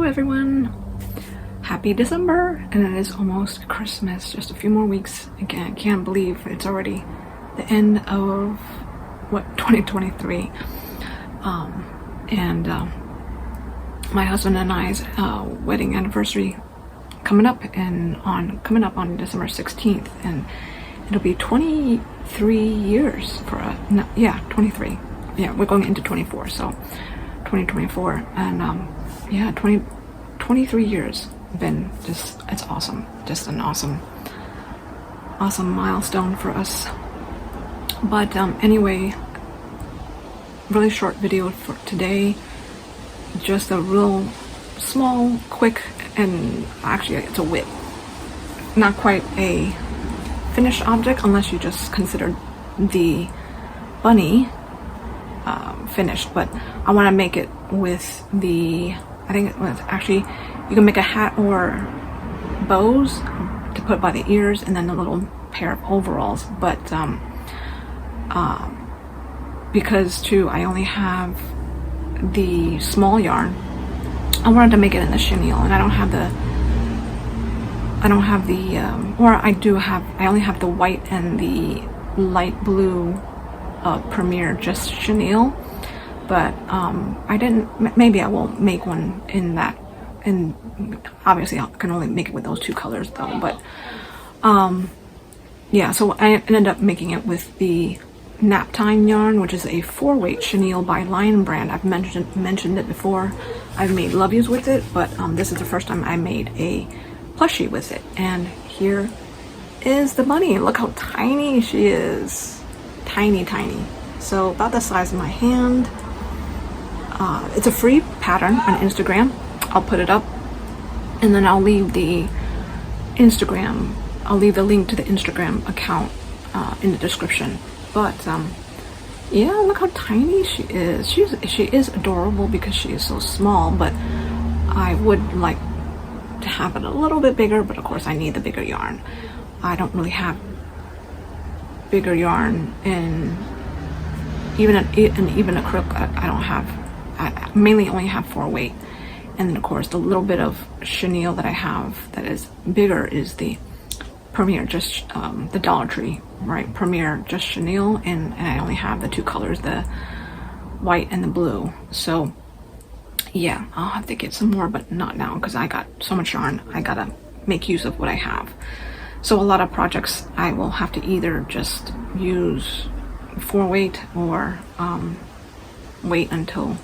everyone, happy December, and it is almost Christmas, just a few more weeks. Again, I can't believe it's already the end of 2023. My husband and I's wedding anniversary coming up on December 16th, and it'll be 23 years for us. No, yeah, 23. Yeah, we're going into 24, so 2024, and 23 years. Been just, it's awesome. Just an awesome milestone for us. But anyway, really short video for today. Just a real small, quick, and actually it's a whip. Not quite a finished object unless you just consider the bunny finished, but I want to make it with the, I think it was actually, you can make a hat or bows to put by the ears, and then a little pair of overalls. But because too I only have the small yarn, I wanted to make it in the chenille, and I only have the white and the light blue Premier just chenille. But maybe I will make one in that, and obviously I can only make it with those two colors though. But yeah, so I ended up making it with the Nap Time yarn, which is a 4-weight chenille by Lion Brand. I've mentioned it before. I've made love yous with it, but this is the first time I made a plushie with it. And here is the bunny. Look how tiny she is. Tiny. So about the size of my hand. It's a free pattern on Instagram. I'll put it up, and then I'll leave the link to the Instagram account in the description. But yeah, look how tiny she is. She is adorable because she is so small, but I would like to have it a little bit bigger, but of course I need the bigger yarn. I don't really have bigger yarn in even acrylic. I don't have. I mainly only have 4-weight, and then of course the little bit of chenille that I have that is bigger is the Premier, just the Dollar Tree, right? Premier just chenille, and I only have the two colors, the white and the blue. So yeah, I'll have to get some more, but not now because I got so much yarn. I gotta make use of what I have. So a lot of projects I will have to either just use 4-weight or wait until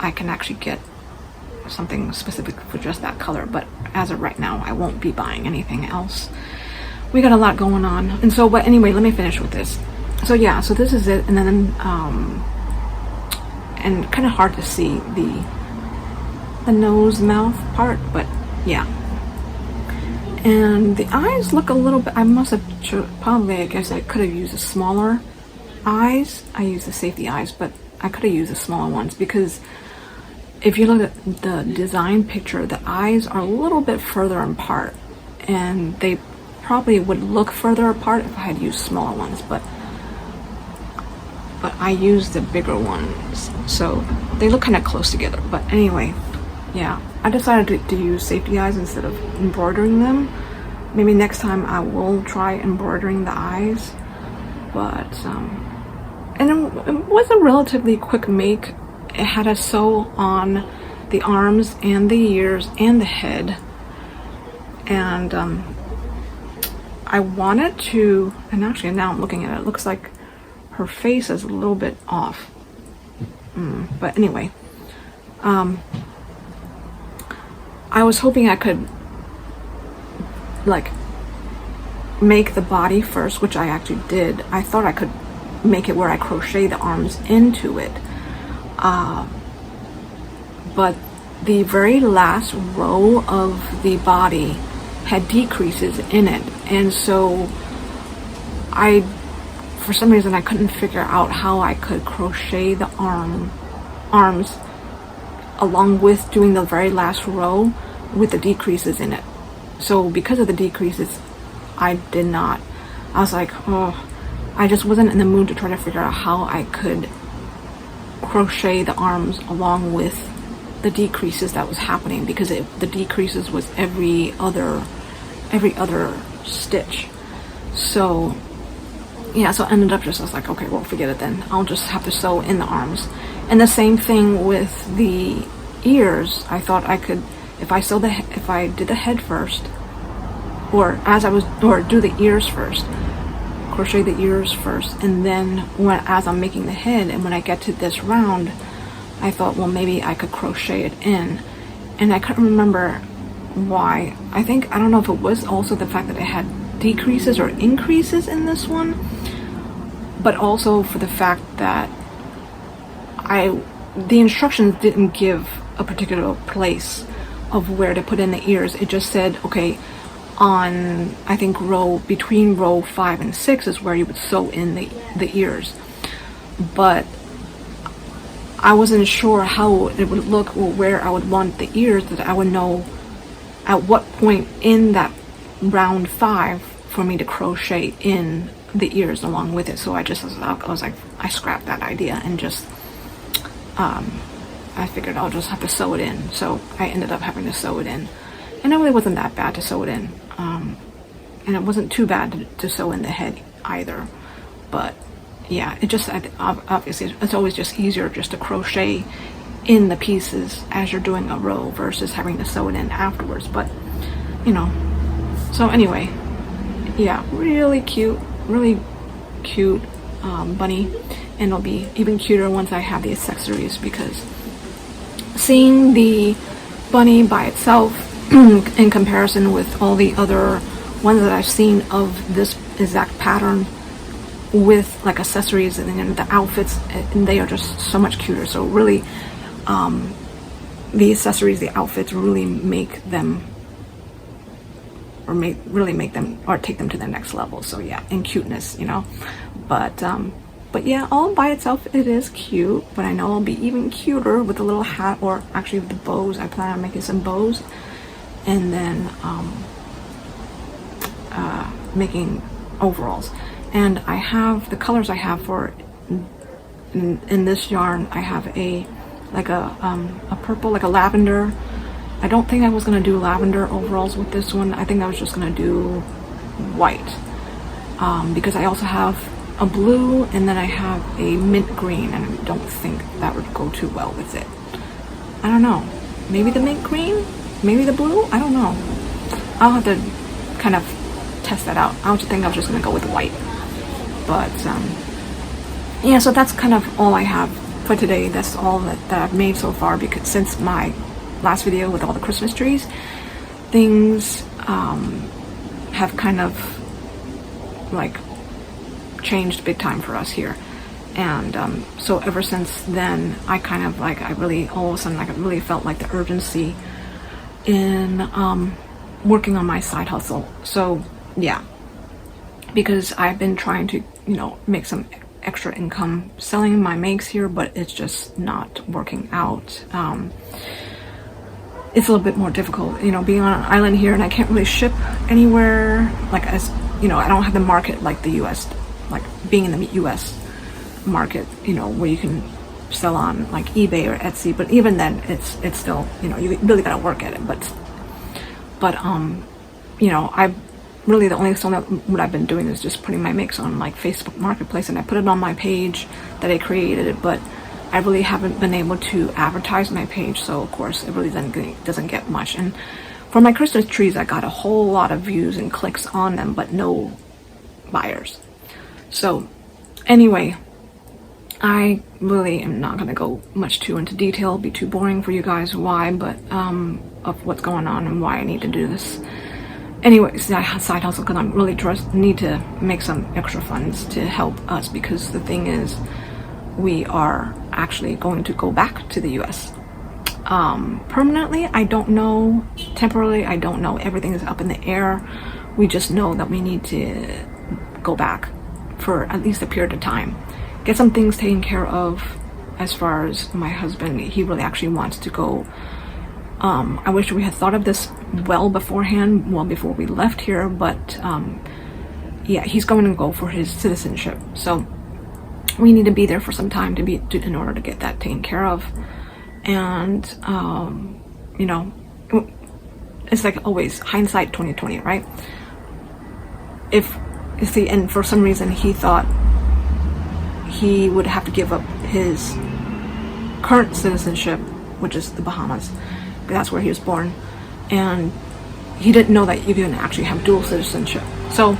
I can actually get something specific for just that color. But as of right now, I won't be buying anything else. We got a lot going on, and so, but anyway, let me finish with this. So yeah, so this is it, and then and kind of hard to see the nose mouth part, but yeah. And the eyes look a little bit, I must have I guess I could have used a smaller eyes. I used the safety eyes, but I could have used the smaller ones, because if you look at the design picture, the eyes are a little bit further apart, and they probably would look further apart if I had used smaller ones, but I used the bigger ones, so they look kind of close together. But anyway, yeah, I decided to use safety eyes instead of embroidering them. Maybe next time I will try embroidering the eyes. But and it was a relatively quick make. It had a sew on the arms and the ears and the head, and I wanted to, and actually now I'm looking at it, it looks like her face is a little bit off. But anyway, I was hoping I could like make the body first, which I actually did. I thought I could make it where I crochet the arms into it, but the very last row of the body had decreases in it, and so for some reason I couldn't figure out how I could crochet the arms along with doing the very last row with the decreases in it. So because of the decreases, I was like, oh, I just wasn't in the mood to try to figure out how I could crochet the arms along with the decreases that was happening, because the decreases was every other stitch. So yeah, so I ended up just, I was like, okay, well, forget it then. I'll just have to sew in the arms. And the same thing with the ears. I thought I could, if I did the head first, or do the ears first, crochet the ears first, and then as I'm making the head, and when I get to this round, I thought, well, maybe I could crochet it in. And I couldn't remember why. I don't know if it was also the fact that it had decreases or increases in this one, but also for the fact that the instructions didn't give a particular place of where to put in the ears. It just said, okay, on, I think, between row 5 and 6 is where you would sew in the ears. But I wasn't sure how it would look, or where I would want the ears, that I would know at what point in that round 5 for me to crochet in the ears along with it. So I was like, I scrapped that idea and just I figured I'll just have to sew it in. So I ended up having to sew it in, and it really wasn't that bad to sew it in, and it wasn't too bad to sew in the head either. But yeah, it just, obviously it's always just easier just to crochet in the pieces as you're doing a row versus having to sew it in afterwards. But you know, so anyway, yeah, really cute bunny, and it'll be even cuter once I have the accessories, because seeing the bunny by itself in comparison with all the other ones that I've seen of this exact pattern with like accessories and the outfits, and they are just so much cuter. So really, the accessories, the outfits really make them, or really make them, or take them to the next level. So yeah, in cuteness, you know. But yeah, all by itself it is cute, but I know it'll be even cuter with a little hat, or actually with the bows. I plan on making some bows, and then making overalls. And I have the colors I have for in this yarn. I have a purple, like a lavender. I don't think I was gonna do lavender overalls with this one. I think I was just gonna do white, because I also have a blue, and then I have a mint green, and I don't think that would go too well with it. I don't know. Maybe the mint green? Maybe the blue? I don't know. I'll have to kind of test that out. I think I was just gonna go with white. But yeah, so that's kind of all I have for today. That's all that I've made so far, because since my last video with all the Christmas trees, things have kind of like changed big time for us here. And so ever since then, I kind of like, I really, all of a sudden, like, I really felt like the urgency in working on my side hustle. So yeah, because I've been trying to, you know, make some extra income selling my makes here, but it's just not working out. It's a little bit more difficult, you know, being on an island here, and I can't really ship anywhere, like, as you know, I don't have the market like the US, like being in the US market, you know, where you can sell on like eBay or Etsy. But even then, it's still, you know, you really gotta work at it. But you know, I really, the only thing that what I've been doing is just putting my makes on like Facebook Marketplace, and I put it on my page that I created, but I really haven't been able to advertise my page. So of course it really doesn't get much. And for my Christmas trees, I got a whole lot of views and clicks on them, but no buyers. So anyway, I really am not going to go much too into detail, it'll be too boring for you guys why, but of what's going on and why I need to do this. Anyways, I side hustle because I really just need to make some extra funds to help us, because the thing is, we are actually going to go back to the US. Permanently, I don't know. Temporarily, I don't know. Everything is up in the air. We just know that we need to go back for at least a period of time. Get some things taken care of. As far as my husband, he really actually wants to go. I wish we had thought of this well beforehand, well before we left here, but yeah, he's going to go for his citizenship. So we need to be there for some time in order to get that taken care of. And you know, it's like always hindsight 2020, right? And for some reason he thought he would have to give up his current citizenship, which is the Bahamas, because that's where he was born, and he didn't know that you can actually have dual citizenship. So,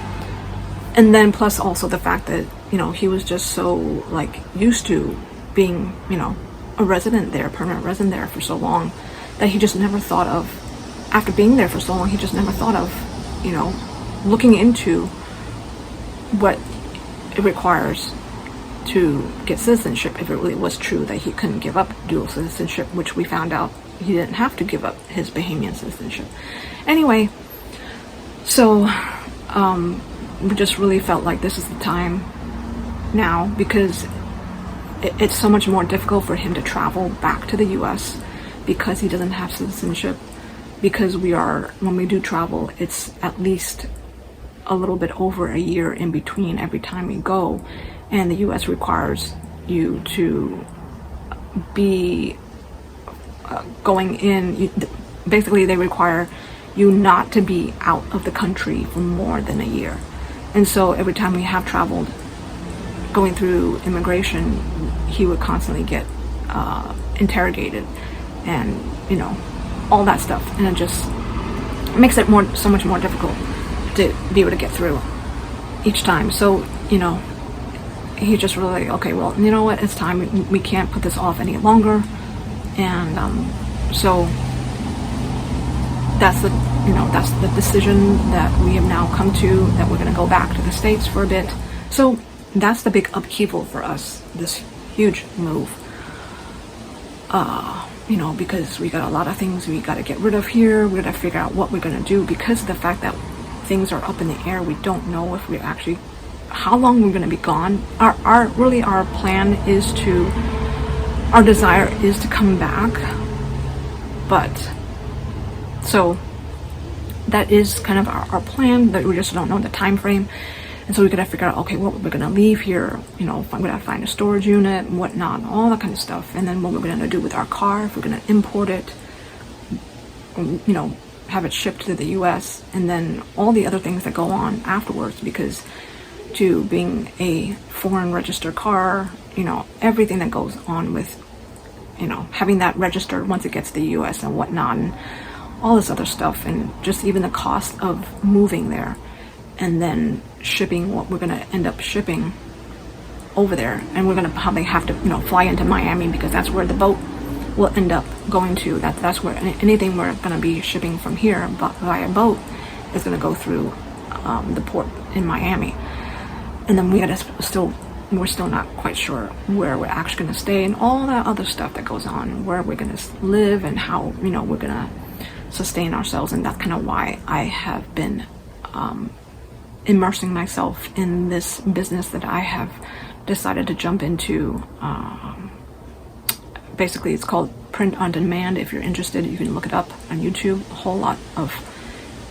and then plus also the fact that, you know, he was just so like used to being, you know, a resident there, permanent resident there for so long, that he just never thought of, after being there for so long, he just never thought of, you know, looking into what it requires to get citizenship, if it really was true that he couldn't give up dual citizenship, which we found out he didn't have to give up his Bahamian citizenship. Anyway, so we just really felt like this is the time now, because it's so much more difficult for him to travel back to the US because he doesn't have citizenship, because when we do travel, it's at least a little bit over a year in between every time we go, and the US requires you to be going in, basically they require you not to be out of the country for more than a year. And so every time we have traveled going through immigration, he would constantly get interrogated and, you know, all that stuff, and it just makes it so much more difficult to be able to get through each time. So, you know, he just really, okay, well, you know what, it's time, we can't put this off any longer. And so that's the decision that we have now come to, that we're going to go back to the States for a bit. So that's the big upheaval for us, this huge move, you know, because we got a lot of things we got to get rid of here. We got to figure out what we're going to do, because of the fact that things are up in the air. We don't know if we actually, how long we're going to be gone. Our plan is to, our desire is to come back, but so that is kind of our plan, that we just don't know the time frame. And so we gotta figure out, okay, what we're gonna leave here, you know, if I'm gonna find a storage unit and whatnot, all that kind of stuff. And then what we're gonna do with our car, if we're gonna import it, you know, have it shipped to the US, and then all the other things that go on afterwards, because to being a foreign registered car, you know, everything that goes on with, you know, having that registered once it gets to the US and whatnot, and all this other stuff, and just even the cost of moving there, and then shipping what we're going to end up shipping over there. And we're going to probably have to, you know, fly into Miami, because that's where the boat will end up going to. That's where anything we're going to be shipping from here via boat is going to go through the port in Miami. And then we're still not quite sure where we're actually going to stay, and all that other stuff that goes on, where we're going to live and how, you know, we're going to sustain ourselves. And that's kind of why I have been immersing myself in this business that I have decided to jump into. Basically, it's called Print on Demand. If you're interested, you can look it up on YouTube. A whole lot of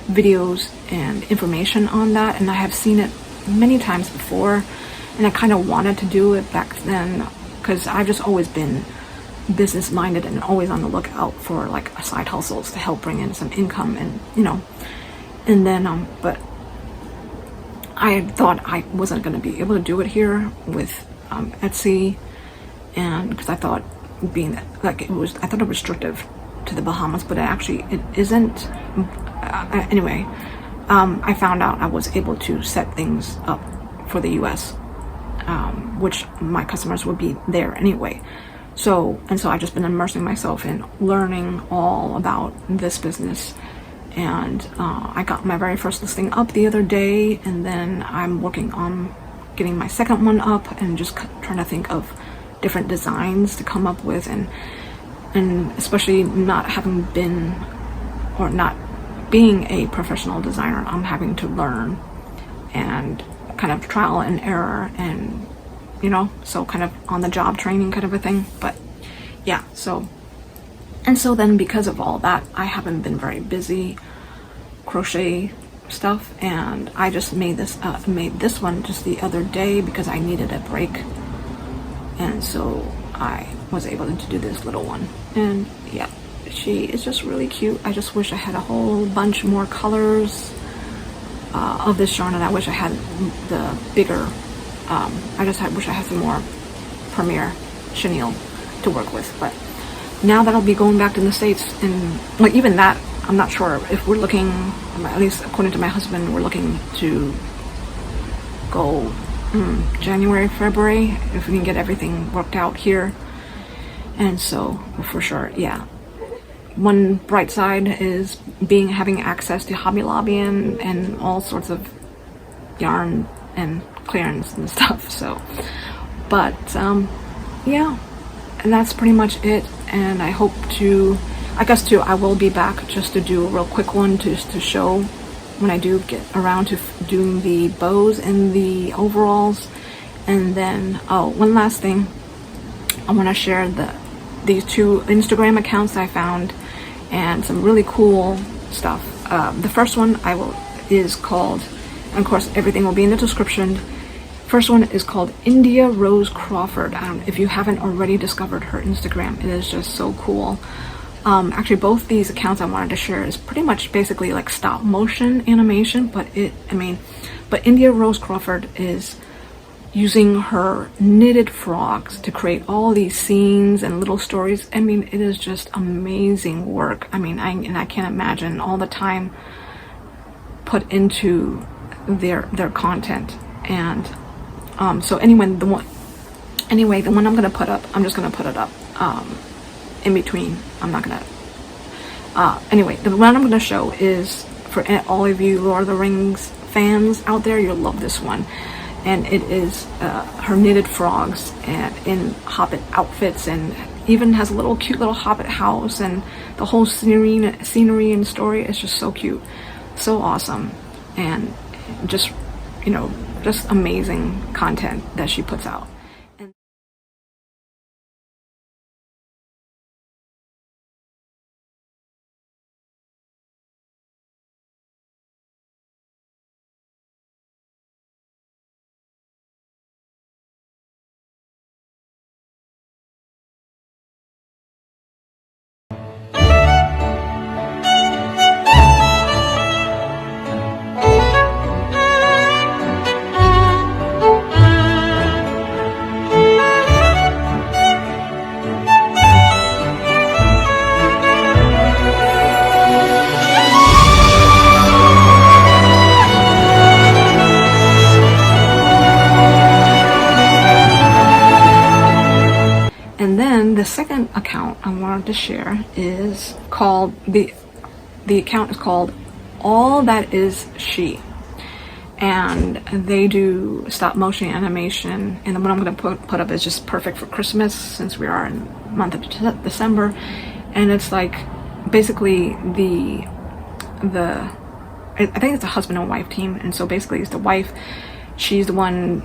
videos and information on that, and I have seen it many times before, and I kind of wanted to do it back then, because I've just always been business minded and always on the lookout for like side hustles to help bring in some income, and you know, and then but I thought I wasn't going to be able to do it here with Etsy, and because I thought being like I thought it was restrictive to the Bahamas, but it isn't. Anyway, I found out I was able to set things up for the US, which my customers would be there anyway. So I've just been immersing myself in learning all about this business. And I got my very first listing up the other day, and then I'm working on getting my second one up, and just trying to think of different designs to come up with, and especially not having been, or not being a professional designer, I'm having to learn and kind of trial and error, and you know, so kind of on the job training kind of a thing. But yeah, so then because of all that, I haven't been very busy crochet stuff, and I just made this one just the other day because I needed a break, and so I was able to do this little one. And yeah, she is just really cute. I just wish I had a whole bunch more colors of this yarn, and I wish I had the bigger, wish I had some more Premier chenille to work with. But now that I'll be going back to the States, and like even that, I'm not sure if we're looking, at least according to my husband, we're looking to go January, February, if we can get everything worked out here. And so for sure, yeah. One bright side is having access to Hobby Lobby and all sorts of yarn and clearance and stuff. So, but yeah, and that's pretty much it. And I hope to, I guess too, I will be back just to do a real quick one to show when I do get around to doing the bows and the overalls. And then, oh, one last thing, I want to share these two Instagram accounts I found, and some really cool stuff. The first one is called, and of course everything will be in the description. First one is called India Rose Crawford. If you haven't already discovered her Instagram, it is just so cool. Actually, both these accounts I wanted to share is pretty much basically like stop motion animation, but India Rose Crawford is using her knitted frogs to create all these scenes and little stories. I mean, it is just amazing work. I mean, I can't imagine all the time put into their content. And so anyway, the one I'm gonna put up, I'm just gonna put it up in between. I'm not gonna. Anyway, the one I'm gonna show is for all of you Lord of the Rings fans out there. You'll love this one. And it is her knitted frogs and in Hobbit outfits, and even has a little cute little Hobbit house, and the whole scenery and story is just so cute, so awesome, and just, you know, just amazing content that she puts out. And then the second account I wanted to share is called, the account is called All That Is She. And they do stop motion animation, and what I'm going to put up is just perfect for Christmas, since we are in the month of December. And it's like basically I think it's a husband and wife team, and so basically it's the wife, she's the one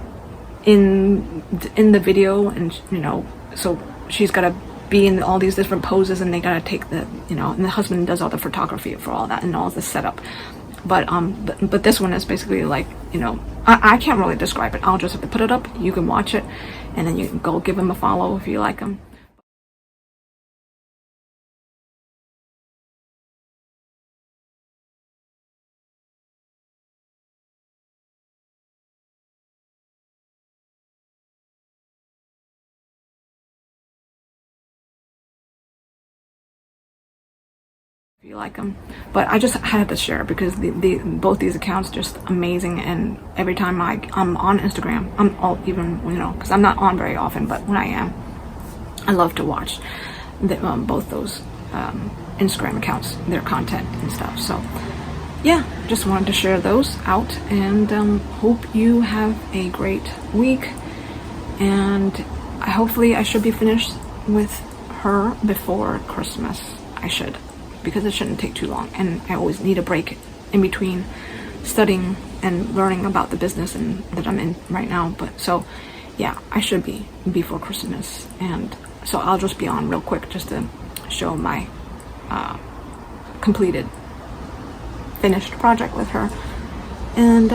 in the video, and you know, so she's got to be in all these different poses, and they got to take the, you know, and the husband does all the photography for all that and all the setup. But this one is basically like, you know, I can't really describe it. I'll just have to put it up. You can watch it, and then you can go give them a follow if you like them. If you like them. But I just had to share because both these accounts just amazing, and every time I'm on Instagram, I'm all, even, you know, because I'm not on very often, but when I am, I love to watch both those Instagram accounts, their content and stuff. So yeah, just wanted to share those out, and hope you have a great week, and hopefully I should be finished with her before Christmas. I should, because it shouldn't take too long, and I always need a break in between studying and learning about the business that I'm in right now. But so yeah, I should be before Christmas, and so I'll just be on real quick just to show my completed finished project with her. And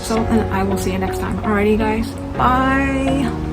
so then I will see you next time. Alrighty guys, bye.